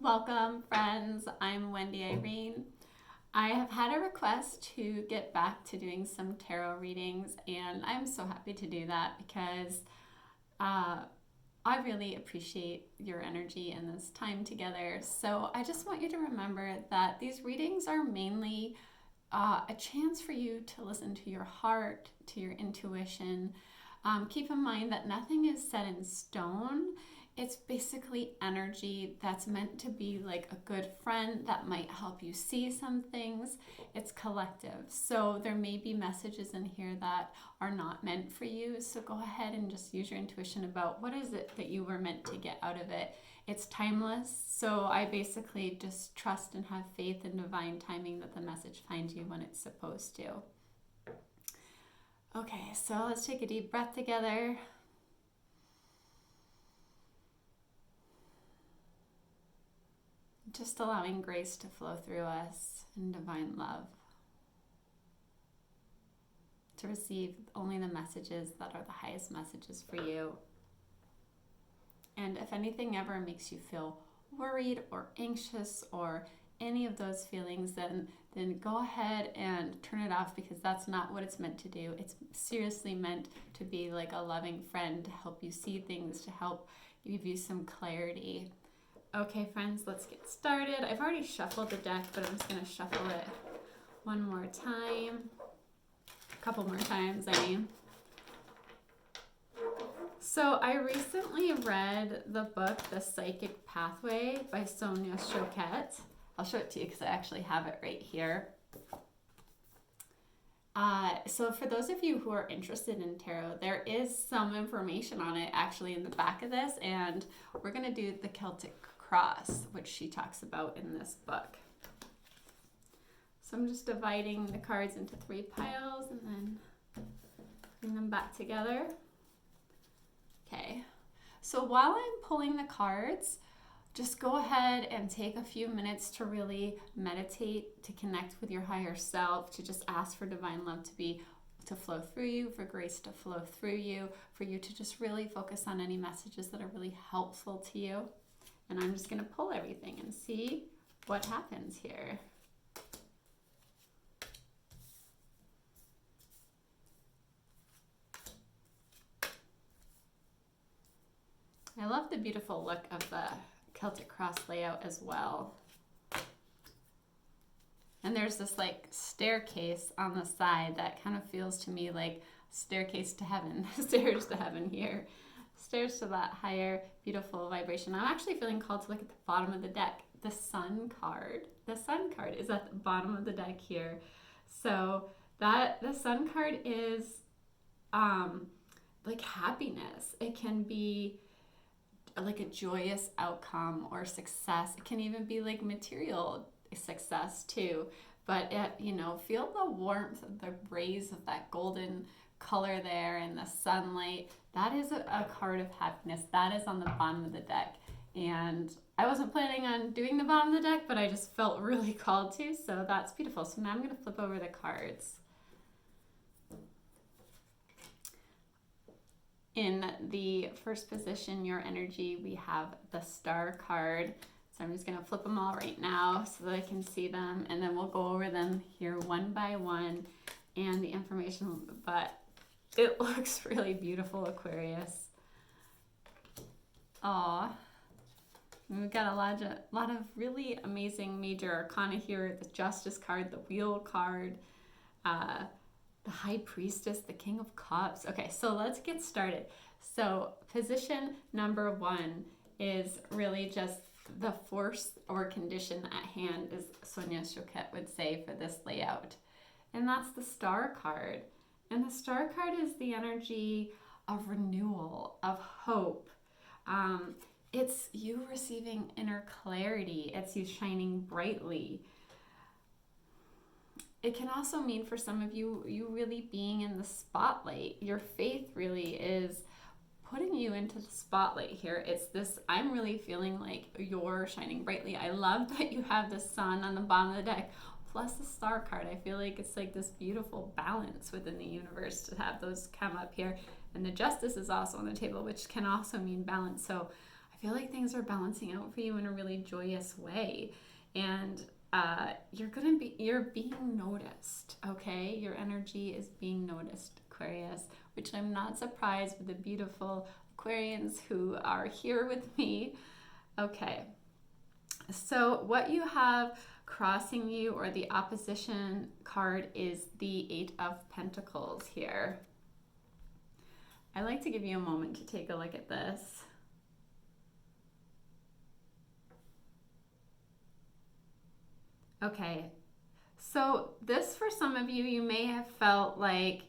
Welcome, friends. I'm Wendy Irene. I have had a request to get back to doing some tarot readings, and I'm so happy to do that because I really appreciate your energy and this time together. So I just want you to remember that these readings are mainly a chance for you to listen to your heart, to your intuition. Keep in mind that nothing is set in stone. It's basically energy that's meant to be like a good friend that might help you see some things. It's collective. So there may be messages in here that are not meant for you. So go ahead and just use your intuition about what is it that you were meant to get out of it. It's timeless. So I basically just trust and have faith in divine timing that the message finds you when it's supposed to. Okay, so let's take a deep breath together. Just allowing grace to flow through us in divine love. To receive only the messages that are the highest messages for you. And if anything ever makes you feel worried or anxious or any of those feelings, then go ahead and turn it off, because that's not what it's meant to do. It's seriously meant to be like a loving friend to help you see things, to help give you some clarity. Okay, friends, let's get started. I've already shuffled the deck, but I'm just going to shuffle it one more time. A couple more times, I mean. So I recently read the book, The Psychic Pathway by Sonia Choquette. I'll show it to you because I actually have it right here. So for those of you who are interested in tarot, there is some information on it actually in the back of this, and we're going to do the Celtic cross, which she talks about in this book. So I'm just dividing the cards into 3 piles and then bring them back together. Okay, so while I'm pulling the cards, just go ahead and take a few minutes to really meditate, to connect with your higher self, to just ask for divine love to flow through you, for grace to flow through you, for you to just really focus on any messages that are really helpful to you. And I'm just going to pull everything and see what happens here. I love the beautiful look of the Celtic cross layout as well. And there's this like staircase on the side that kind of feels to me like staircase to heaven, stairs to heaven here. Stairs to that higher, beautiful vibration. I'm actually feeling called to look at the bottom of the deck. The Sun card. The Sun card is at the bottom of the deck here. So that the Sun card is like happiness. It can be like a joyous outcome or success. It can even be like material success too. But feel the warmth of the rays of that golden color there and the sunlight. That is a card of happiness. That is on the bottom of the deck. And I wasn't planning on doing the bottom of the deck, but I just felt really called to. So that's beautiful. So now I'm going to flip over the cards. In the first position, your energy, we have the Star card. So I'm just going to flip them all right now so that I can see them. And then we'll go over them here one by one and the information. But it looks really beautiful, Aquarius. Aw. We've got a lot of really amazing major arcana here. The Justice card, the Wheel card, the High Priestess, the King of Cups. Okay, so let's get started. So position number 1 is really just the force or condition at hand, as Sonia Choquette would say for this layout. And that's the Star card. And the Star card is the energy of renewal, of hope. It's you receiving inner clarity. It's you shining brightly. It can also mean for some of you, you really being in the spotlight. Your faith really is putting you into the spotlight here. It's this, I'm really feeling like you're shining brightly. I love that you have the Sun on the bottom of the deck, plus the Star card. I feel like it's like this beautiful balance within the universe to have those come up here. And the Justice is also on the table, which can also mean balance. So I feel like things are balancing out for you in a really joyous way. And you're being noticed, okay? Your energy is being noticed, Aquarius, which I'm not surprised with the beautiful Aquarians who are here with me. Okay, so what you have crossing you, or the opposition card, is the Eight of Pentacles here. I like to give you a moment to take a look at this. Okay, so this, for some of you, you may have felt like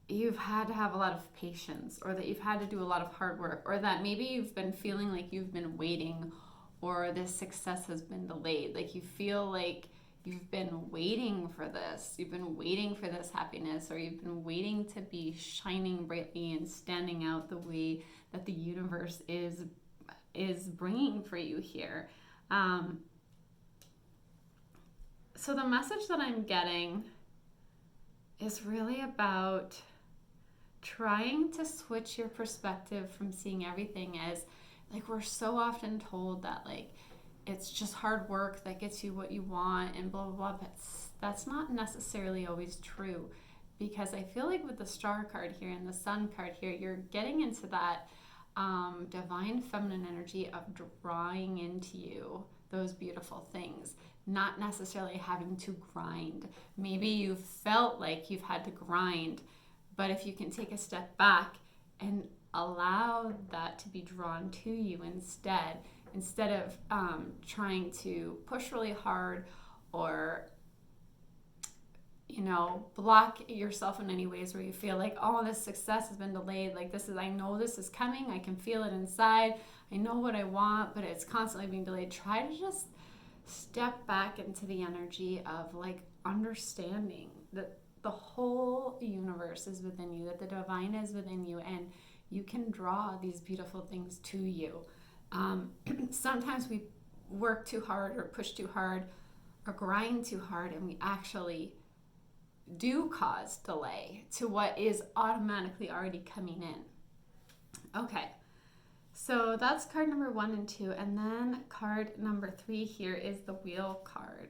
you've had to have a lot of patience, or that you've had to do a lot of hard work, or that maybe you've been feeling like you've been waiting, or this success has been delayed. Like you feel like you've been waiting for this. You've been waiting for this happiness, or you've been waiting to be shining brightly and standing out the way that the universe is bringing for you here. So the message that I'm getting is really about trying to switch your perspective from seeing everything as, like, we're so often told that, like, it's just hard work that gets you what you want and blah, blah, blah. But that's not necessarily always true, because I feel like with the Star card here and the Sun card here, you're getting into that divine feminine energy of drawing into you those beautiful things, not necessarily having to grind. Maybe you felt like you've had to grind, but if you can take a step back and allow that to be drawn to you instead of trying to push really hard, or block yourself in any ways where you feel like, oh, this success has been delayed. Like, I know this is coming. I can feel it inside. I know what I want, but it's constantly being delayed. Try to just step back into the energy of, like, understanding that the whole universe is within you, that the divine is within you, and you can draw these beautiful things to you. Sometimes we work too hard, or push too hard, or grind too hard, and we actually do cause delay to what is automatically already coming in. Okay, so that's card number 1 and 2, and then card number 3 here is the Wheel card.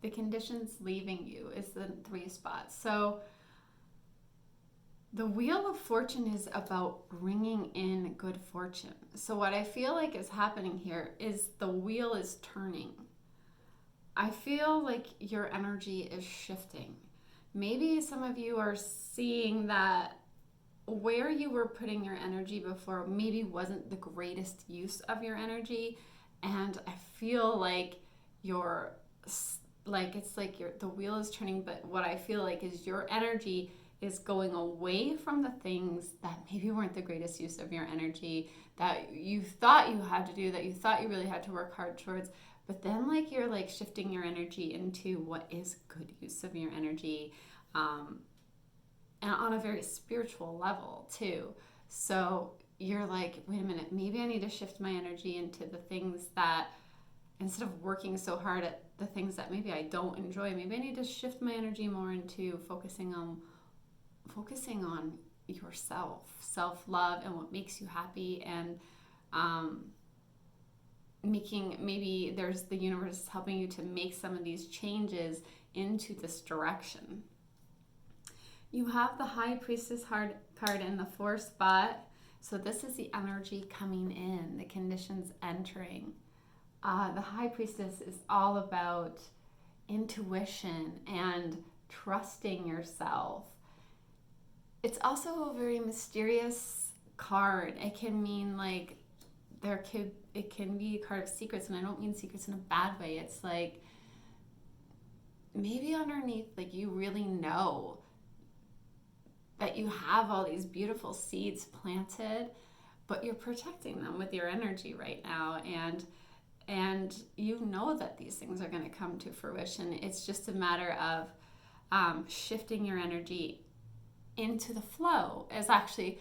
The conditions leaving you is the 3 spots. So the Wheel of Fortune is about bringing in good fortune. So what I feel like is happening here is the wheel is turning. I feel like your energy is shifting. Maybe some of you are seeing that where you were putting your energy before maybe wasn't the greatest use of your energy, and I feel like the wheel is turning, but what I feel like is your energy is going away from the things that maybe weren't the greatest use of your energy, that you thought you had to do, that you thought you really had to work hard towards. But then, like, you're like shifting your energy into what is good use of your energy, and on a very spiritual level too. So you're like, wait a minute, maybe I need to shift my energy into the things that, instead of working so hard at the things that maybe I don't enjoy, maybe I need to shift my energy more into focusing on yourself, self-love, and what makes you happy, and maybe the universe helping you to make some of these changes into this direction. You have the High Priestess card in the 4th spot. So this is the energy coming in, the conditions entering. The High Priestess is all about intuition and trusting yourself. It's also a very mysterious card. It can mean, like, it can be a card of secrets, and I don't mean secrets in a bad way. It's like, maybe underneath, like, you really know that you have all these beautiful seeds planted, but you're protecting them with your energy right now, and you know that these things are going to come to fruition. It's just a matter of shifting your energy into the flow. As actually,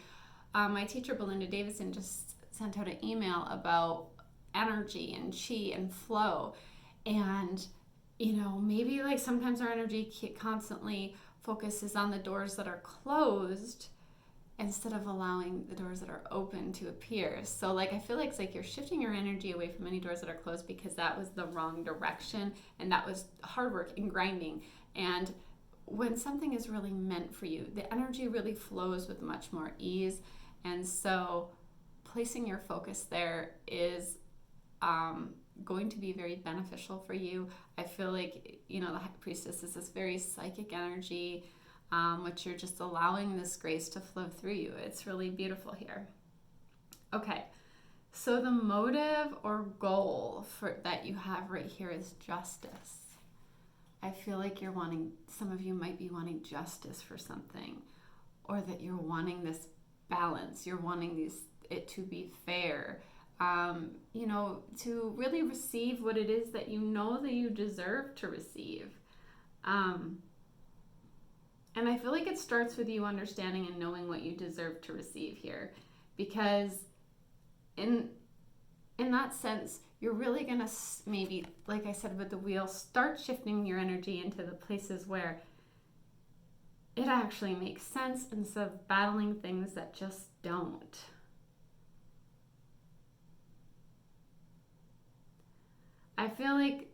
my teacher Belinda Davison just sent out an email about energy and chi and flow, and maybe, like, sometimes our energy constantly focuses on the doors that are closed, instead of allowing the doors that are open to appear. So like I feel like it's like you're shifting your energy away from any doors that are closed because that was the wrong direction, and that was hard work and grinding. And when something is really meant for you, the energy really flows with much more ease. And so placing your focus there is going to be very beneficial for you. I feel like, you know, the High Priestess is this very psychic energy, which you're just allowing this grace to flow through you. It's really beautiful here. Okay, so the motive or goal that you have right here is justice. I feel like some of you might be wanting justice for something, or that you're wanting this balance. You're wanting it to be fair. You know, to really receive what it is that you know that you deserve to receive. And I feel like it starts with you understanding and knowing what you deserve to receive here. Because in that sense, you're really going to maybe, like I said with the wheel, start shifting your energy into the places where it actually makes sense instead of battling things that just don't. I feel like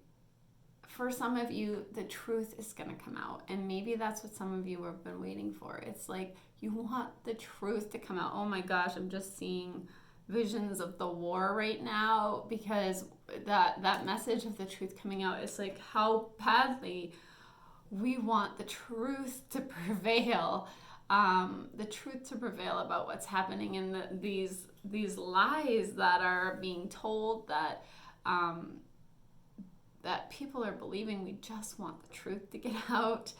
for some of you, the truth is going to come out. And maybe that's what some of you have been waiting for. It's like you want the truth to come out. Oh my gosh, I'm just seeing visions of the war right now, because that message of the truth coming out is like how badly we want the truth to prevail. The truth to prevail about what's happening in these lies that are being told, that people are believing. We just want the truth to get out.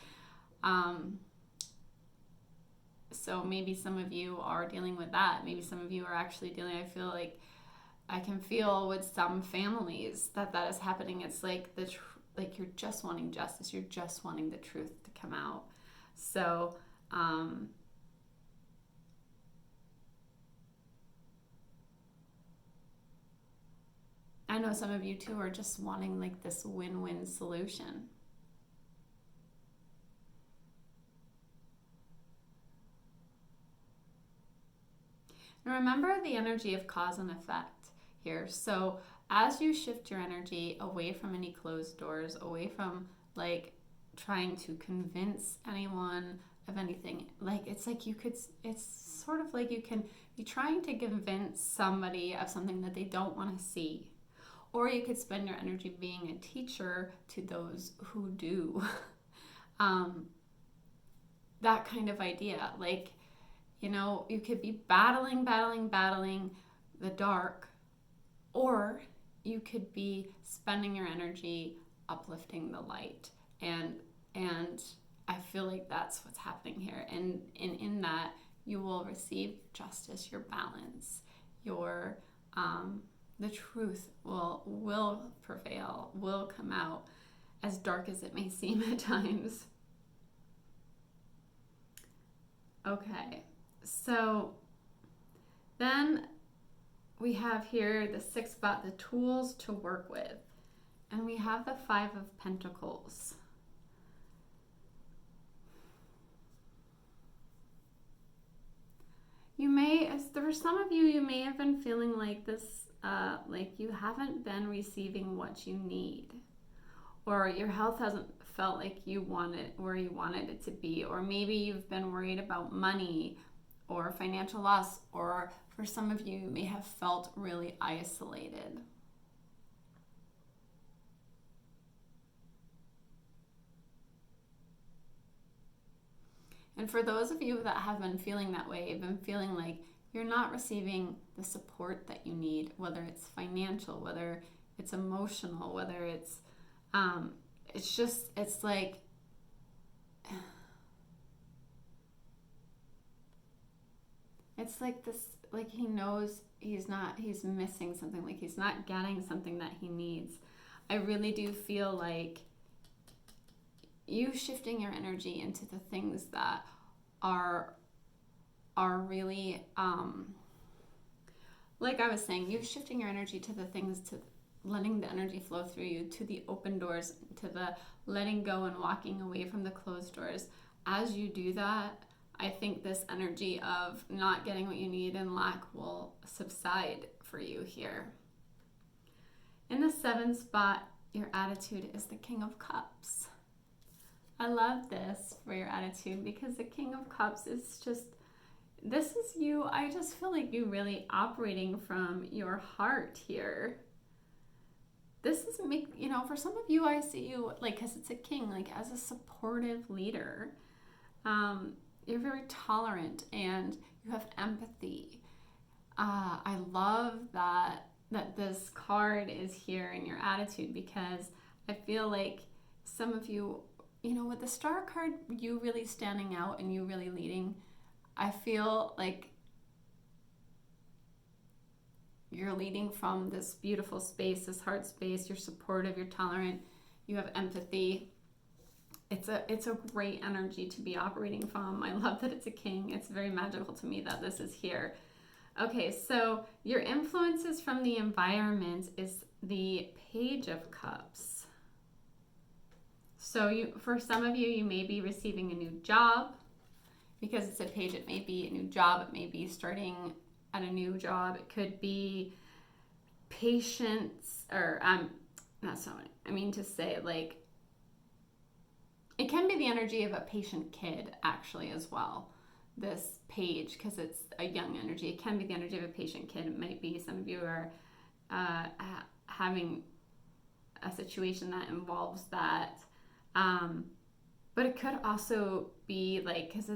So maybe some of you are dealing with that. Maybe some of you are actually dealing, I feel like I can feel with some families that is happening. It's like like you're just wanting justice. You're just wanting the truth to come out. So, I know some of you too are just wanting like this win-win solution. And remember the energy of cause and effect here. So as you shift your energy away from any closed doors, away from like trying to convince anyone of anything, like it's sort of like you can be trying to convince somebody of something that they don't want to see. Or you could spend your energy being a teacher to those who do. That kind of idea. Like, you know, you could be battling the dark, or you could be spending your energy uplifting the light. And I feel like that's what's happening here. And in that, you will receive justice, your balance, your the truth will prevail, will come out, as dark as it may seem at times. Okay, so then we have here the 6th spot, the tools to work with. And we have the 5 of Pentacles. For some of you, you may have been feeling like this, like you haven't been receiving what you need, or your health hasn't felt like you wanted where you wanted it to be, or maybe you've been worried about money or financial loss, or for some of you, you may have felt really isolated. And for those of you that have been feeling that way, you've been feeling like you're not receiving the support that you need, whether it's financial, whether it's emotional, whether it's like it's like this, like he knows he's missing something, like he's not getting something that he needs. I really do feel like you shifting your energy into the things that are really, like I was saying, you shifting your energy to the things, to letting the energy flow through you, to the open doors, to the letting go and walking away from the closed doors. As you do that, I think this energy of not getting what you need and lack will subside for you here. In the 7th spot, your attitude is the King of Cups. I love this for your attitude because the King of Cups is just, this is you. I just feel like you really operating from your heart here. This is, for some of you, I see you, like, because it's a king, like, as a supportive leader. You're very tolerant and you have empathy. I love that this card is here in your attitude, because I feel like some of you, with the Star card, you really standing out and you really leading, I feel like you're leading from this beautiful space, this heart space. You're supportive, you're tolerant, you have empathy. It's a great energy to be operating from. I love that it's a king. It's very magical to me that this is here. Okay, so your influences from the environment is the Page of Cups. So for some of you, you may be receiving a new job. Because it's a page, it may be a new job. It may be starting at a new job. It could be patience, or that's not what I mean to say. Like, it can be the energy of a patient kid, actually, as well. This page, because it's a young energy. It can be the energy of a patient kid. It might be some of you are having a situation that involves that. But it could also be like, because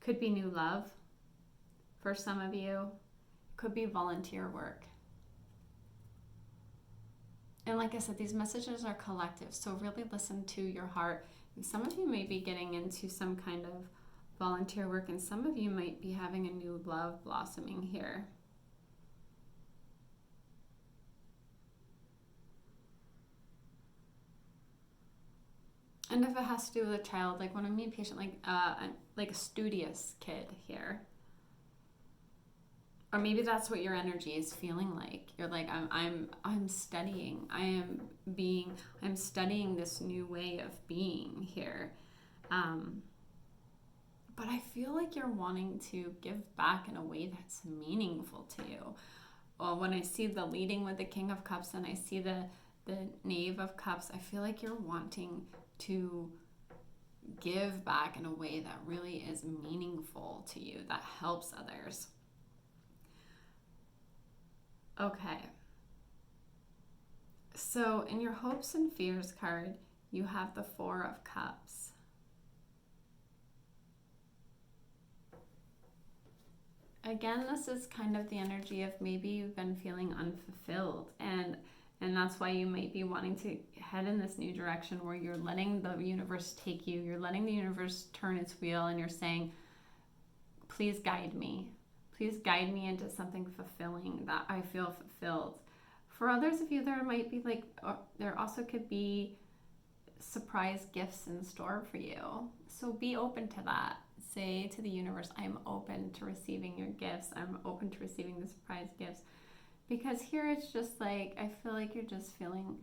could be new love for some of you. Could be volunteer work. And like I said, these messages are collective, so really listen to your heart. And some of you may be getting into some kind of volunteer work, and some of you might be having a new love blossoming here. And if it has to do with a child, like when I mean patient, like a studious kid here. Or maybe that's what your energy is feeling like. You're like, I'm studying. I'm studying this new way of being here. But I feel like you're wanting to give back in a way that's meaningful to you. Well, when I see the leading with the King of Cups and I see the Knave of Cups, I feel like you're wanting to give back in a way that really is meaningful to you, that helps others. Okay. So in your hopes and fears card, you have the 4 of Cups. Again, this is kind of the energy of maybe you've been feeling unfulfilled, and that's why you might be wanting to head in this new direction where you're letting the universe take you. You're letting the universe turn its wheel, and you're saying, please guide me. Please guide me into something fulfilling, that I feel fulfilled. For others of you, there might be there also could be surprise gifts in store for you. So be open to that. Say to the universe, I'm open to receiving your gifts. I'm open to receiving the surprise gifts. Because here it's just like, I feel like you're just feeling,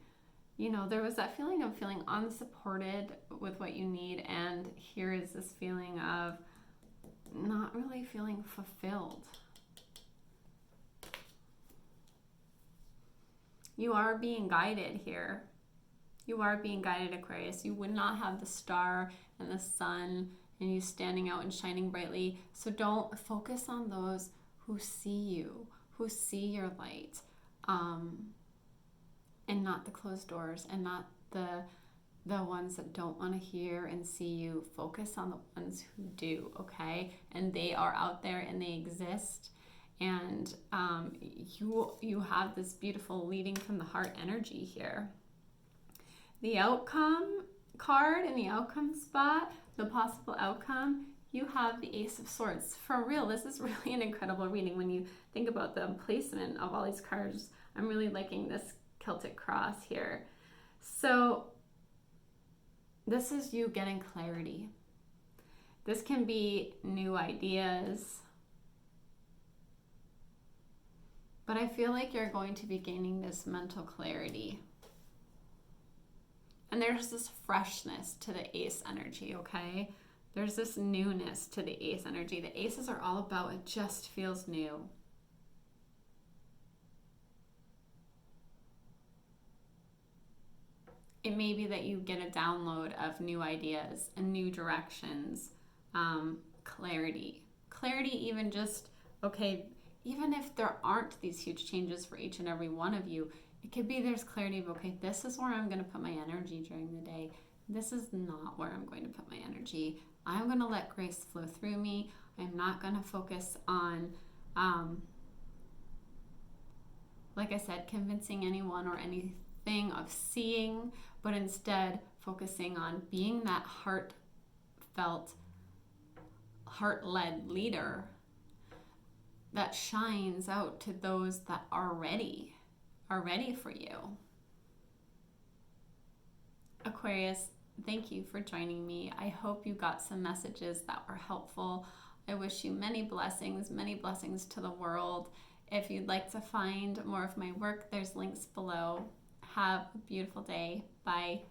there was that feeling of feeling unsupported with what you need. And here is this feeling of not really feeling fulfilled. You are being guided here. You are being guided, Aquarius. You would not have the star and the sun and you standing out and shining brightly. So don't focus on those who see you, who see your light, and not the closed doors, and not the ones that don't want to hear and see you. Focus on the ones who do, okay? And they are out there and they exist. And you have this beautiful leading from the heart energy here. The outcome card in the outcome spot, the possible outcome, you have the Ace of Swords. For real, this is really an incredible reading when you think about the placement of all these cards. I'm really liking this Celtic cross here. So this is you getting clarity. This can be new ideas. But I feel like you're going to be gaining this mental clarity. And there's this freshness to the ace energy, okay? There's this newness to the ace energy. The aces are all about it just feels new. It may be that you get a download of new ideas and new directions, clarity. Clarity, even just, okay, even if there aren't these huge changes for each and every one of you, it could be there's clarity of, okay, this is where I'm going to put my energy during the day. This is not where I'm going to put my energy. I'm going to let grace flow through me. I'm not going to focus on, like I said, convincing anyone or anything of seeing, but instead focusing on being that heartfelt, heart-led leader that shines out to those that are ready for you. Aquarius, thank you for joining me. I hope you got some messages that were helpful. I wish you many blessings to the world. If you'd like to find more of my work, there's links below. Have a beautiful day. Bye.